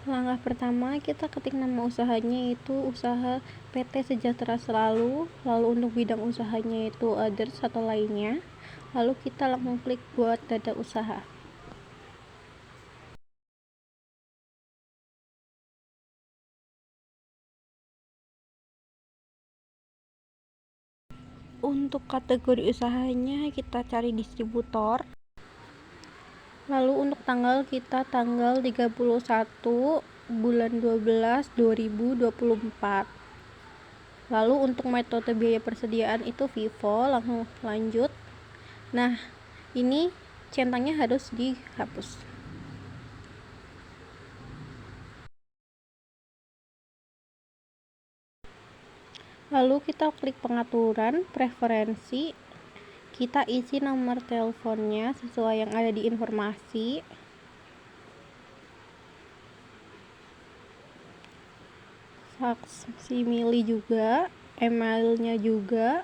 Langkah pertama, kita ketik nama usahanya itu usaha PT Sejahtera Selalu, lalu untuk bidang usahanya itu others atau lainnya, lalu kita langsung klik buat data usaha. Untuk kategori usahanya kita cari distributor. Lalu untuk tanggal kita tanggal 31 bulan 12 2024. Lalu untuk metode biaya persediaan itu Vivo, langsung lanjut. Nah, ini centangnya harus dihapus. Lalu kita klik pengaturan, preferensi, kita isi nomor teleponnya sesuai yang ada di informasi. Faksimili juga, emailnya juga.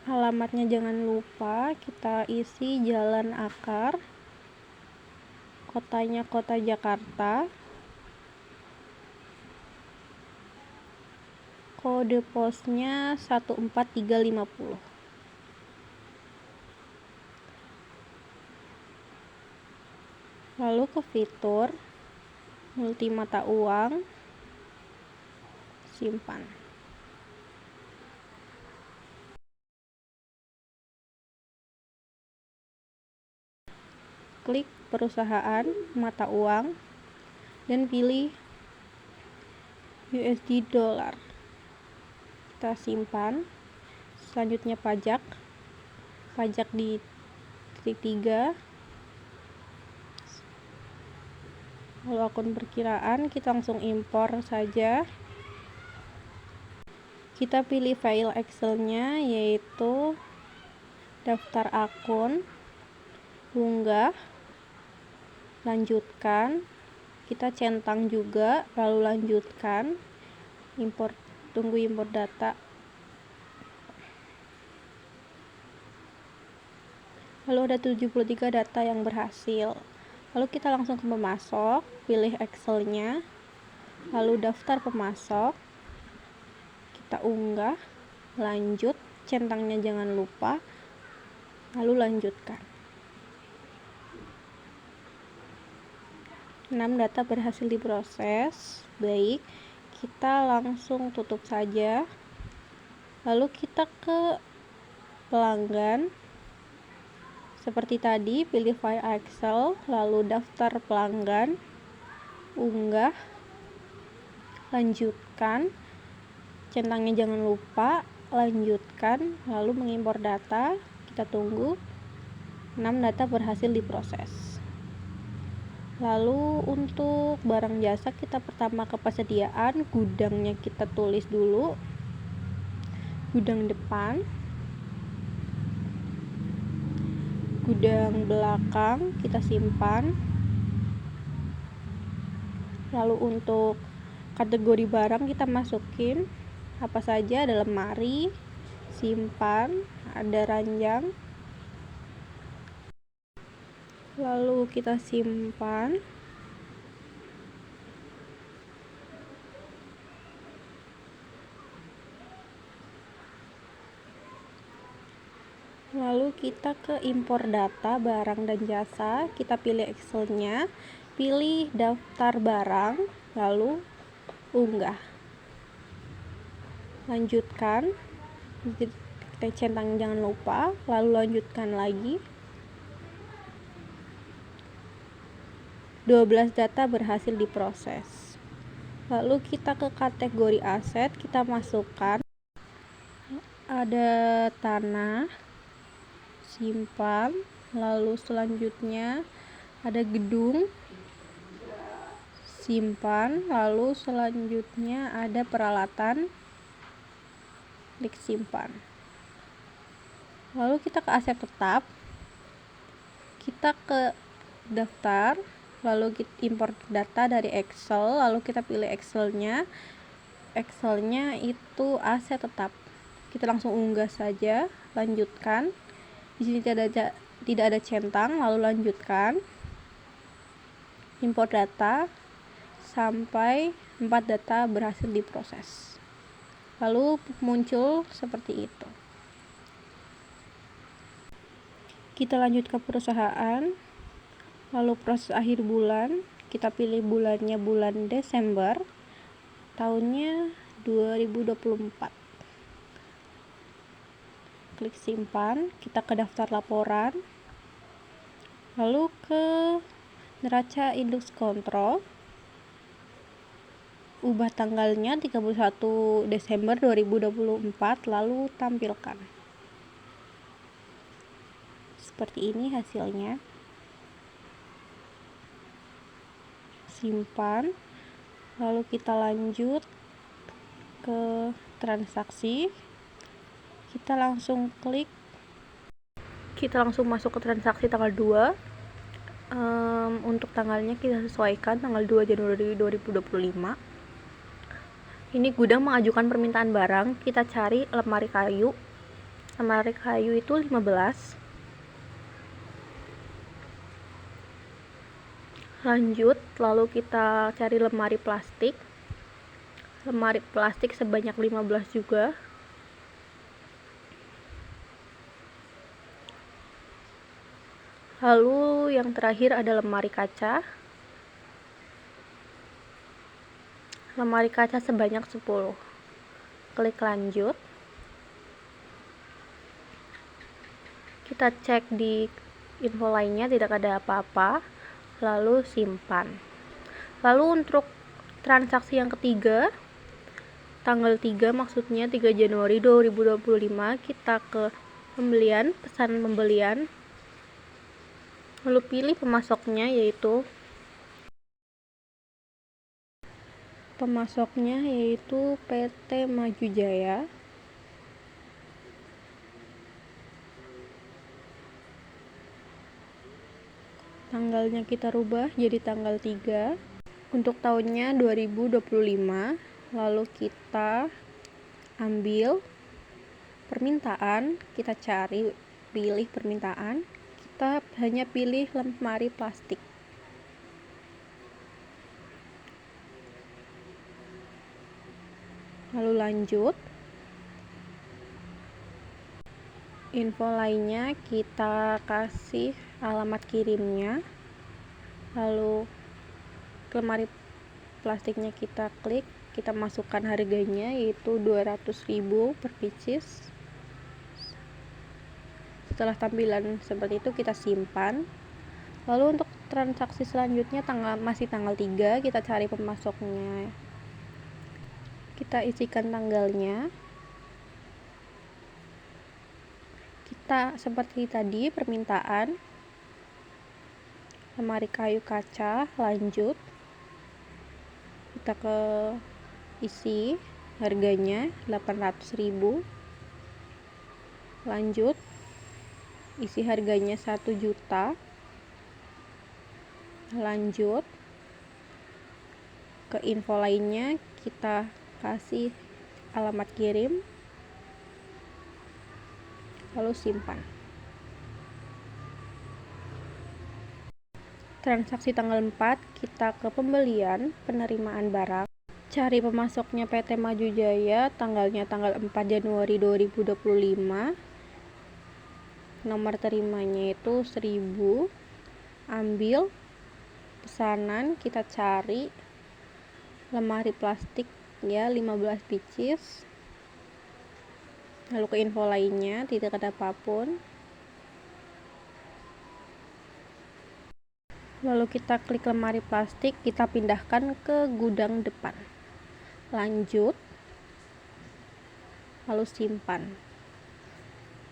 Alamatnya jangan lupa kita isi Jalan Akar, kotanya Kota Jakarta, kode posnya 14350. Lalu ke fitur multi mata uang, simpan. Klik perusahaan mata uang dan pilih USD dolar. Kita simpan. Selanjutnya pajak di titik 3. Lalu akun perkiraan kita langsung impor saja. Kita pilih file Excel-nya yaitu daftar akun, unggah, lanjutkan, kita centang juga, lalu lanjutkan, impor, tunggu impor data. Lalu ada 73 data yang berhasil. Lalu kita langsung ke pemasok, pilih Excel-nya, lalu daftar pemasok, kita unggah, lanjut, centangnya jangan lupa, lalu lanjutkan. 6 data berhasil diproses. Baik, kita langsung tutup saja. Lalu kita ke pelanggan. Seperti tadi, pilih file Excel, lalu daftar pelanggan, unggah, lanjutkan, centangnya jangan lupa, lanjutkan, lalu mengimpor data, kita tunggu. 6 data berhasil diproses. Lalu untuk barang jasa kita pertama ke persediaan, gudangnya kita tulis dulu, gudang depan, gudang belakang kita simpan. Lalu untuk kategori barang kita masukin apa saja, ada lemari, simpan, ada ranjang, lalu kita simpan. Lalu kita ke impor data barang dan jasa, kita pilih Excel-nya, pilih daftar barang, lalu unggah, lanjutkan, kita centang jangan lupa, lalu lanjutkan lagi. 12 data berhasil diproses. Lalu kita ke kategori aset, kita masukkan ada tanah, simpan, lalu selanjutnya ada gedung, simpan, lalu selanjutnya ada peralatan, klik simpan. Lalu kita ke aset tetap, kita ke daftar, lalu kita import data dari Excel, lalu kita pilih Excel-nya, Excelnya itu AC tetap. Kita langsung unggah saja, lanjutkan. Di sini tidak ada centang, lalu lanjutkan. Import data sampai 4 data berhasil diproses. Lalu muncul seperti itu. Kita lanjut ke perusahaan. Lalu proses akhir bulan, kita pilih bulannya bulan Desember, tahunnya 2024. Klik simpan, kita ke daftar laporan, lalu ke neraca indeks kontrol, ubah tanggalnya 31 Desember 2024, lalu tampilkan. Seperti ini hasilnya. Simpan, lalu kita lanjut ke transaksi. Kita langsung masuk ke transaksi tanggal 2. Untuk tanggalnya kita sesuaikan tanggal 2 Januari 2025. Ini gudang mengajukan permintaan barang. Kita cari lemari kayu. Lemari kayu itu 15. Lanjut, lalu kita cari lemari plastik. Lemari plastik sebanyak 15 juga. Lalu yang terakhir ada lemari kaca. Lemari kaca sebanyak 10. Klik lanjut. Kita cek di info lainnya tidak ada apa-apa. Lalu simpan. Lalu untuk transaksi yang ketiga, tanggal 3 maksudnya 3 Januari 2025, kita ke pembelian, pesan pembelian. Lalu pilih pemasoknya yaitu PT Maju Jaya. Tanggalnya kita rubah jadi tanggal 3 untuk tahunnya 2025. Lalu kita ambil permintaan, kita cari, pilih permintaan, kita hanya pilih lemari plastik. Lalu lanjut. Info lainnya kita kasih alamat kirimnya. Lalu lemari plastiknya kita klik, kita masukkan harganya yaitu 200.000 per pieces. Setelah tampilan seperti itu kita simpan. Lalu untuk transaksi selanjutnya masih tanggal 3, kita cari pemasoknya. Kita isikan tanggalnya. Kita seperti tadi permintaan lemari kayu kaca, lanjut kita ke isi harganya 800.000, lanjut isi harganya 1 juta, lanjut ke info lainnya kita kasih alamat kirim, lalu simpan. Transaksi tanggal 4, kita ke pembelian, penerimaan barang, cari pemasoknya PT Maju Jaya, tanggalnya tanggal 4 Januari 2025, nomor terimanya itu 1000, ambil pesanan, kita cari lemari plastik ya 15 pieces, lalu ke info lainnya tidak ada apapun. Lalu kita klik lemari plastik, kita pindahkan ke gudang depan. Lanjut. Lalu simpan.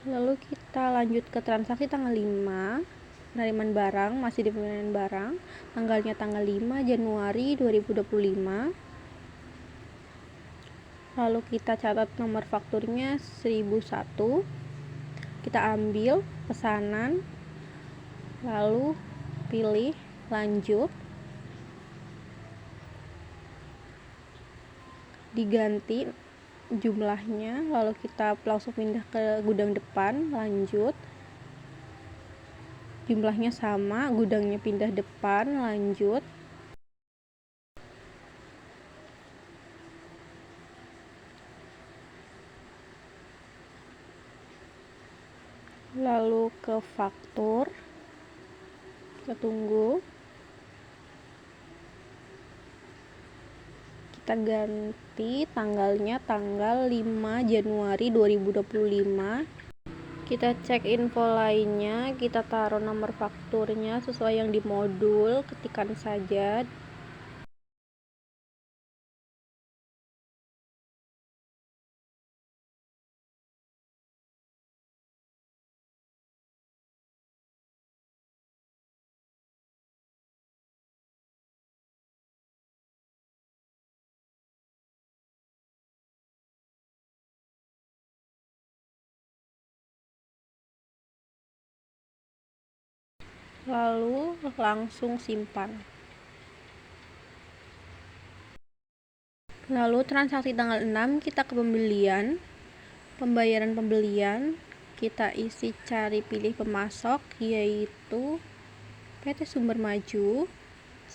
Lalu kita lanjut ke transaksi tanggal 5. Penerimaan barang, masih di penerimaan barang. Tanggalnya tanggal 5 Januari 2025. Lalu kita catat nomor fakturnya 1001. Kita ambil pesanan. Lalu pilih lanjut. diganti jumlahnya, lalu kita langsung pindah ke gudang depan, lanjut jumlahnya sama, gudangnya pindah depan, lanjut lalu ke faktur, kita tunggu, kita ganti tanggalnya tanggal 5 Januari 2025. Kita cek info lainnya, kita taruh nomor fakturnya sesuai yang di modul, ketikkan saja. Lalu langsung simpan. Lalu transaksi tanggal 6 kita ke pembelian, pembayaran pembelian, kita isi cari pilih pemasok yaitu PT Sumber Maju,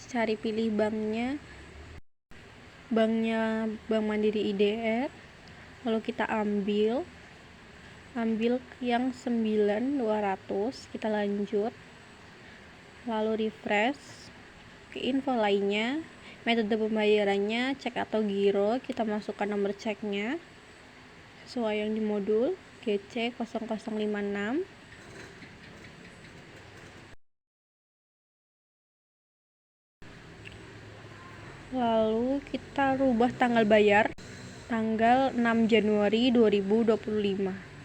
cari pilih banknya Bank Mandiri IDR, lalu kita ambil yang 9.200, kita lanjut, lalu refresh ke info lainnya, metode pembayarannya cek atau giro, kita masukkan nomor ceknya sesuai yang di modul GC 0056, lalu kita rubah tanggal bayar tanggal 6 Januari 2025.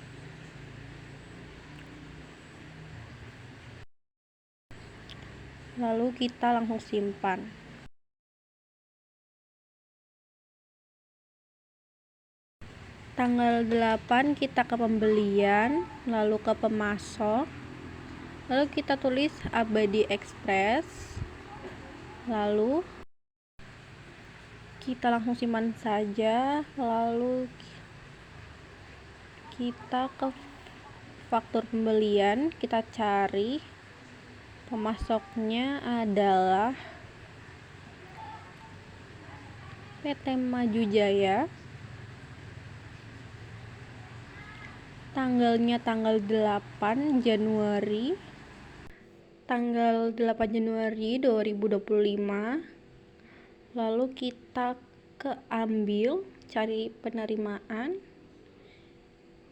Lalu kita langsung simpan. Tanggal 8 kita ke pembelian, lalu ke pemasok, lalu kita tulis Abadi Express, lalu kita langsung simpan saja, lalu kita ke faktur pembelian, kita cari pemasoknya adalah PT Maju Jaya, tanggalnya tanggal 8 Januari 2025. Lalu kita ke ambil, cari penerimaan,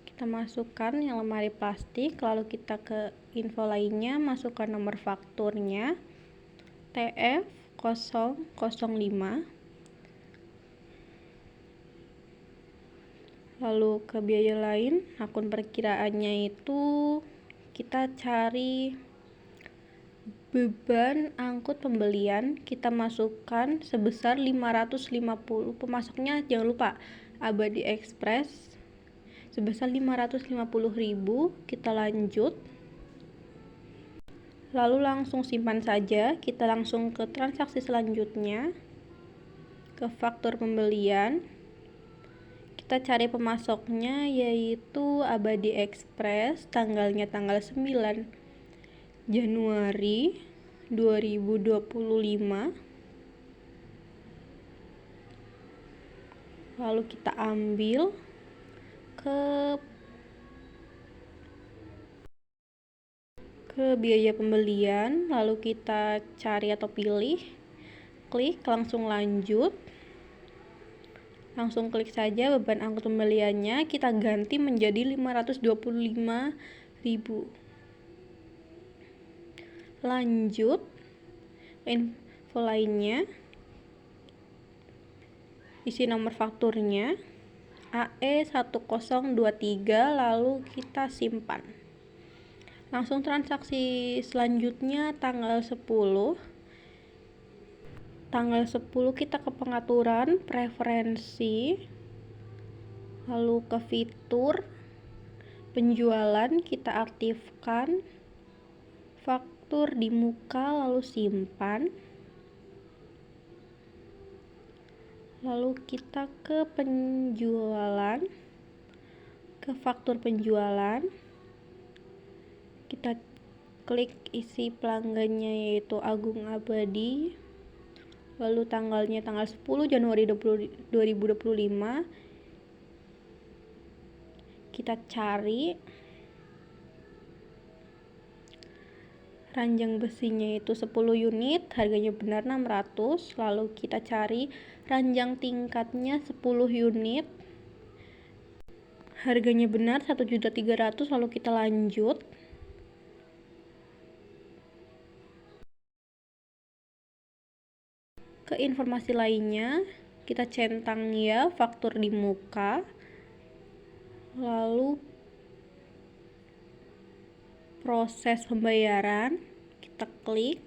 kita masukkan yang lemari plastik, lalu kita ke info lainnya, masukkan nomor fakturnya TF 005, lalu ke biaya lain, akun perkiraannya itu kita cari beban angkut pembelian, kita masukkan sebesar 550, pemasoknya jangan lupa Abadi Express sebesar 550.000, kita lanjut, lalu langsung simpan saja, kita langsung ke transaksi selanjutnya, ke faktur pembelian, kita cari pemasoknya yaitu Abadi Express, tanggalnya tanggal 9 Januari 2025, lalu kita ambil ke biaya pembelian, lalu kita cari atau pilih, klik langsung lanjut, langsung klik saja beban angkut pembeliannya, kita ganti menjadi 525.000. Lanjut info lainnya, isi nomor fakturnya AE1023, lalu kita simpan. Langsung transaksi selanjutnya tanggal 10 kita ke pengaturan preferensi, lalu ke fitur penjualan, kita aktifkan faktur di muka, lalu simpan, Lalu kita ke penjualan, ke faktur penjualan, kita klik isi pelanggannya yaitu Agung Abadi, lalu tanggalnya tanggal 10 Januari 2025. Kita cari ranjang besinya itu 10 unit, harganya benar 600. Lalu kita cari ranjang tingkatnya 10 unit, harganya benar 1.300.000. Lalu kita lanjut. Ke informasi lainnya, kita centang ya faktur di muka. Lalu proses pembayaran, kita klik.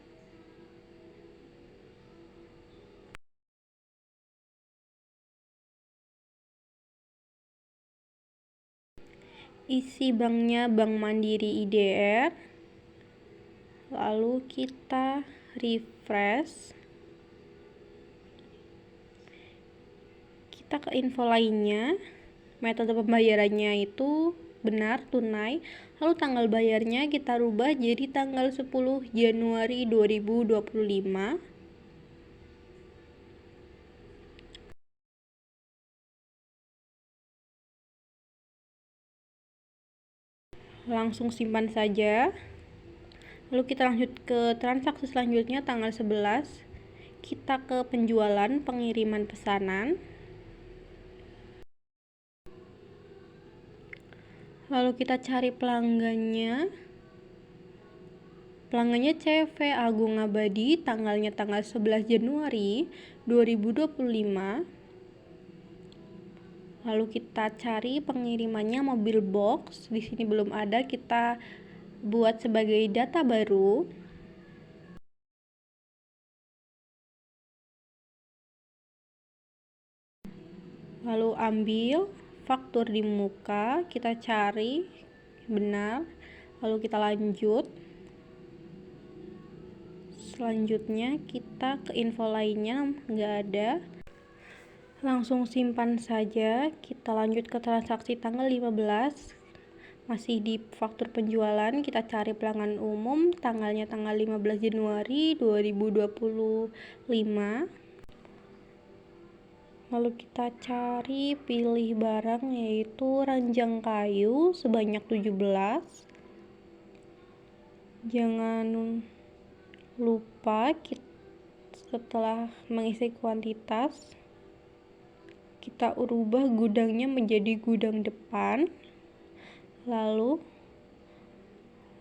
Isi banknya Bank Mandiri IDR. Lalu kita refresh. Kita ke info lainnya. Metode pembayarannya itu benar tunai. Lalu tanggal bayarnya kita rubah jadi tanggal 10 Januari 2025. Langsung simpan saja. Lalu kita lanjut ke transaksi selanjutnya tanggal 11. Kita ke penjualan pengiriman pesanan. Lalu kita cari pelanggannya. Pelanggannya CV Agung Abadi, tanggalnya tanggal 11 Januari 2025. Lalu kita cari pengirimannya mobil box. Di sini belum ada, kita buat sebagai data baru. Lalu ambil faktur di muka, kita cari benar. Lalu kita lanjut. Selanjutnya kita ke info lainnya, nggak ada. Langsung simpan saja. Kita lanjut ke transaksi tanggal 15. Masih di faktur penjualan, kita cari pelanggan umum, tanggalnya tanggal 15 Januari 2025. Lalu kita cari pilih barang yaitu ranjang kayu sebanyak 17. Jangan lupa setelah mengisi kuantitas, kita ubah gudangnya menjadi gudang depan. Lalu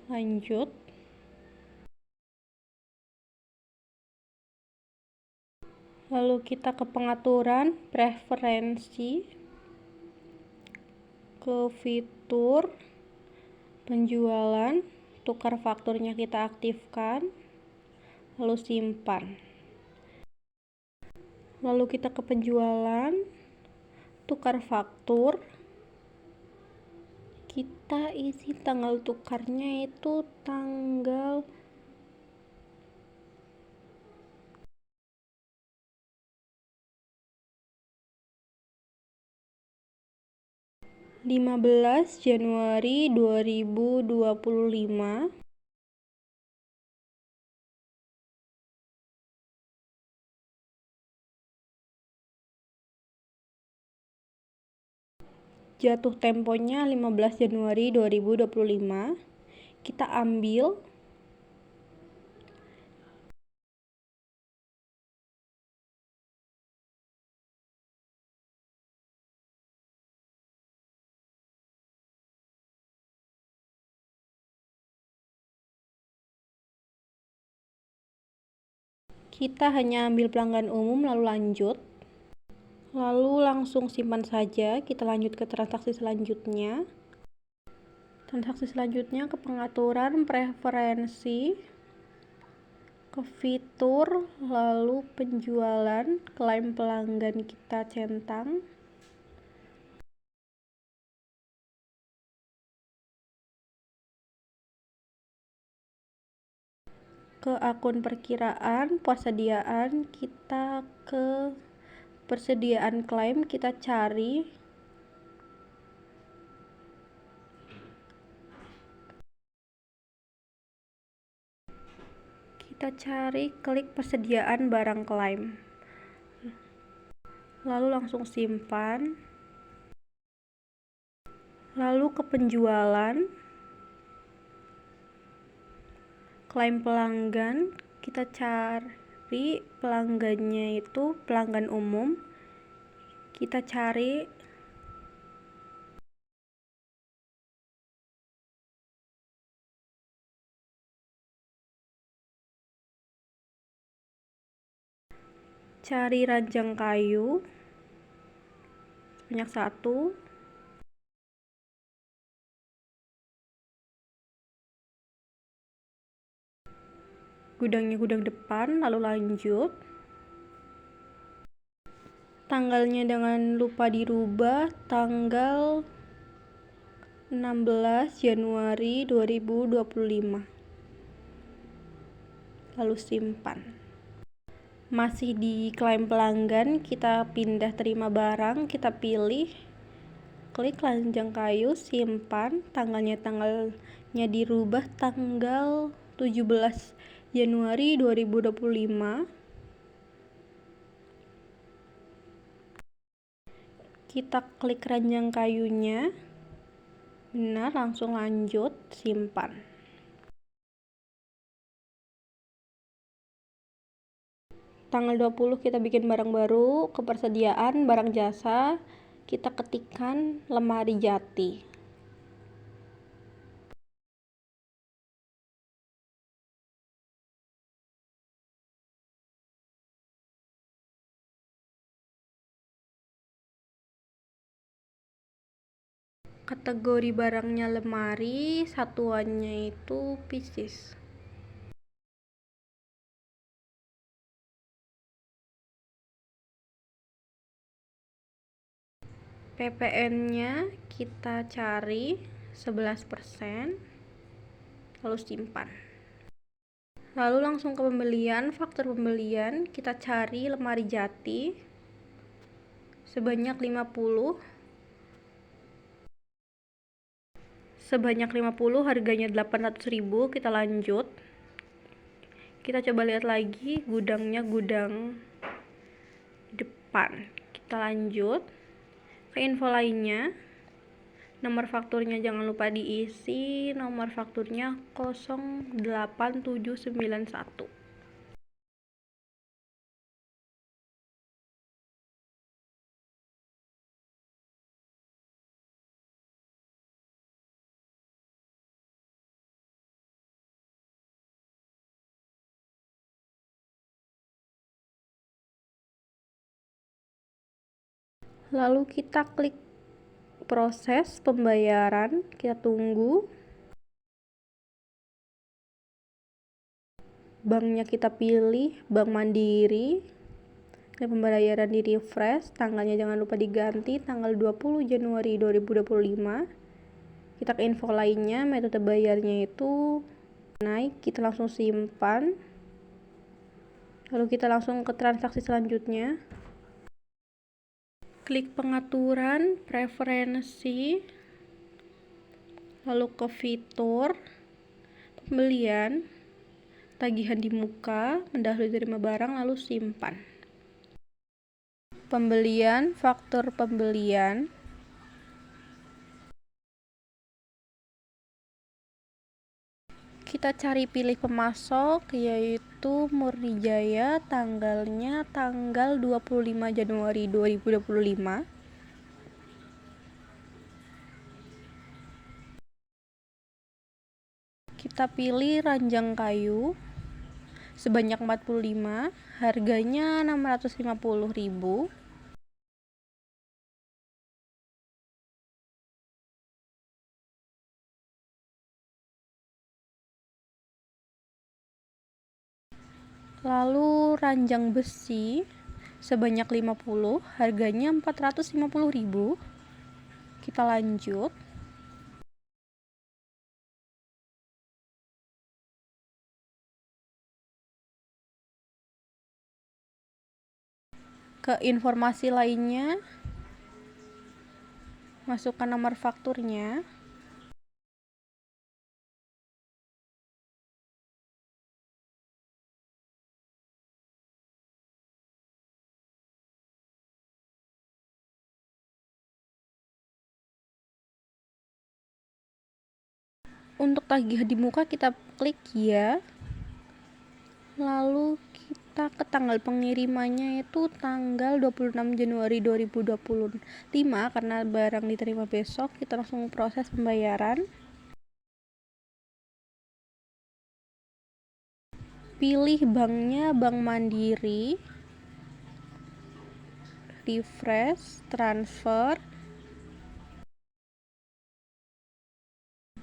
lanjut. Lalu kita ke pengaturan preferensi, ke fitur penjualan, tukar fakturnya kita aktifkan, lalu simpan. Lalu kita ke penjualan, tukar faktur, kita isi tanggal tukarnya itu tanggal 15 Januari 2025. Jatuh temponya 15 Januari 2025. Kita ambil. Kita hanya ambil pelanggan umum lalu lanjut. Lalu langsung simpan saja. Kita lanjut ke transaksi selanjutnya. Transaksi selanjutnya ke pengaturan preferensi, ke fitur, lalu penjualan, klaim pelanggan kita centang. Ke akun perkiraan, persediaan, kita ke persediaan klaim kita cari klik persediaan barang klaim, lalu langsung simpan, lalu ke penjualan, klaim pelanggan, kita cari pelanggannya itu pelanggan umum, kita cari ranjang kayu banyak 1, gudangnya gudang depan, lalu lanjut. Tanggalnya jangan lupa dirubah, tanggal 16 Januari 2025, lalu simpan. Masih di klaim pelanggan, kita pindah terima barang, kita pilih, klik ranjang kayu, simpan, tanggalnya dirubah tanggal 17 Januari 2025. Kita klik ranjang kayunya, benar, langsung lanjut, simpan. Tanggal 20 kita bikin barang baru, kepersediaan barang jasa, kita ketikkan lemari jati. Kategori barangnya lemari, satuannya itu pieces. PPN-nya kita cari 11%, lalu simpan. Lalu langsung ke pembelian, faktur pembelian, kita cari lemari jati sebanyak 50, harganya 800.000, kita lanjut. Kita coba lihat lagi, gudangnya gudang depan, kita lanjut ke info lainnya. Nomor fakturnya jangan lupa diisi, nomor fakturnya 08791. Lalu kita klik proses pembayaran, kita tunggu. Banknya kita pilih Bank Mandiri. Dan pembayaran di refresh, tanggalnya jangan lupa diganti tanggal 20 Januari 2025. Kita ke info lainnya, metode bayarnya itu naik, kita langsung simpan. Lalu kita langsung ke transaksi selanjutnya. Klik pengaturan, preferensi, lalu ke fitur, pembelian, tagihan di muka, mendahului terima barang, lalu simpan. Pembelian, faktur pembelian, kita cari pilih pemasok, yaitu Murni-Jaya, tanggalnya tanggal 25 Januari 2025. Kita pilih ranjang kayu sebanyak 45, harganya 650.000. Lalu ranjang besi sebanyak 50, harganya 450.000. Kita lanjut. ke informasi lainnya, masukkan nomor fakturnya. Untuk tagihan di muka kita klik ya. Lalu kita ke tanggal pengirimannya itu tanggal 26 Januari 2025 karena barang diterima besok. Kita langsung proses pembayaran. Pilih banknya Bank Mandiri, refresh, transfer.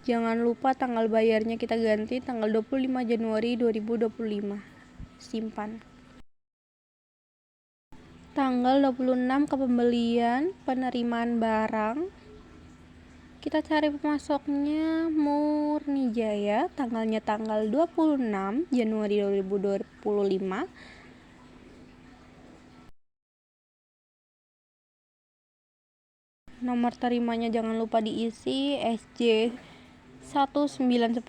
Jangan lupa tanggal bayarnya kita ganti tanggal 25 Januari 2025. Simpan. Tanggal 26 ke pembelian, penerimaan barang. Kita cari pemasoknya Murni Jaya, tanggalnya tanggal 26 Januari 2025. Nomor terimanya jangan lupa diisi SJ 1910.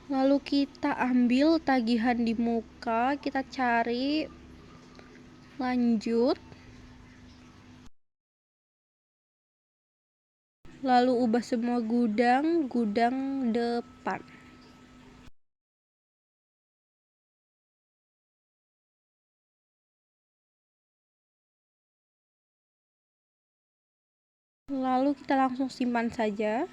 Lalu kita ambil tagihan di muka, kita cari lanjut. Lalu ubah semua gudang depan. Lalu kita langsung simpan saja.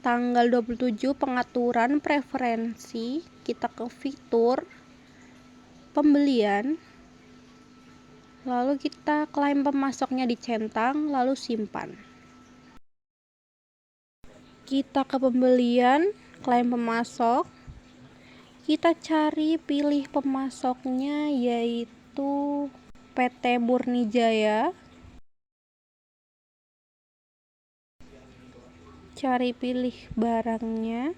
Tanggal 27 pengaturan preferensi, kita ke fitur pembelian. Lalu kita klaim pemasoknya dicentang, lalu simpan. Kita ke pembelian, klaim pemasok. Kita cari pilih pemasoknya yaitu PT Murni Jaya. Cari pilih barangnya.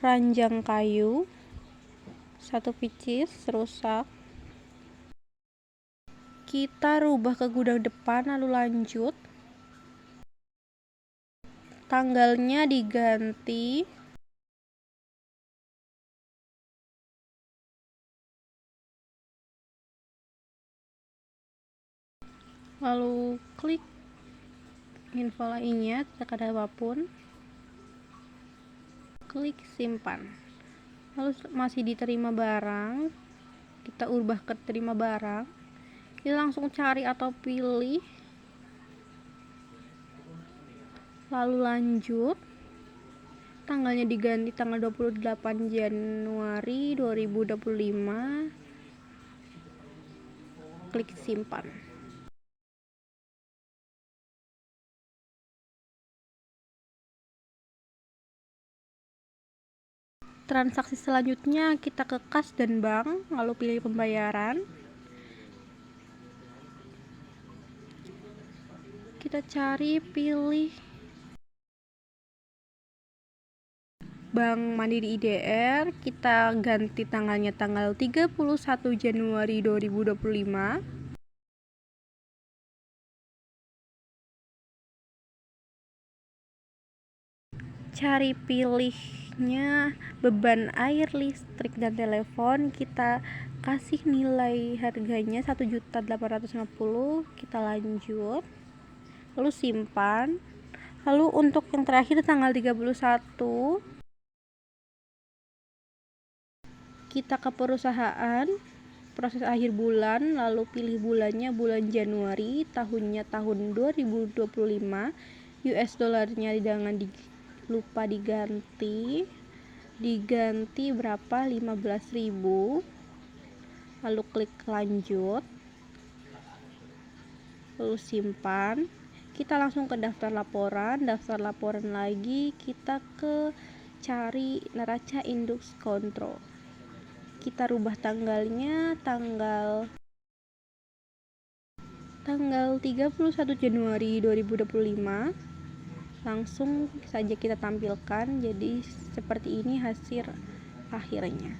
Ranjang kayu 1 pieces rusak. Kita rubah ke gudang depan lalu lanjut. Tanggalnya diganti. Lalu klik info lainnya, tidak ada apapun. Klik simpan. Lalu masih diterima barang, kita ubah ke terima barang. Kita langsung cari atau pilih, lalu lanjut. Tanggalnya diganti tanggal 28 Januari 2025. Klik simpan. Transaksi selanjutnya kita ke kas dan bank, lalu pilih pembayaran. Kita cari pilih Bank Mandiri IDR, kita ganti tanggalnya tanggal 31 Januari 2025. Cari pilihnya beban air, listrik, dan telepon. Kita kasih nilai harganya 1.850.000. Kita lanjut. Lalu simpan. Lalu untuk yang terakhir tanggal 31, kita ke perusahaan, proses akhir bulan, lalu pilih bulannya bulan Januari, tahunnya tahun 2025. US dollarnya jangan lupa diganti berapa, 15.000. Lalu klik lanjut, lalu simpan. Kita langsung ke daftar laporan lagi, kita ke cari neraca indeks kontrol. Kita rubah tanggalnya tanggal tanggal 31 Januari 2025. Langsung saja kita tampilkan. Jadi seperti ini hasil akhirnya.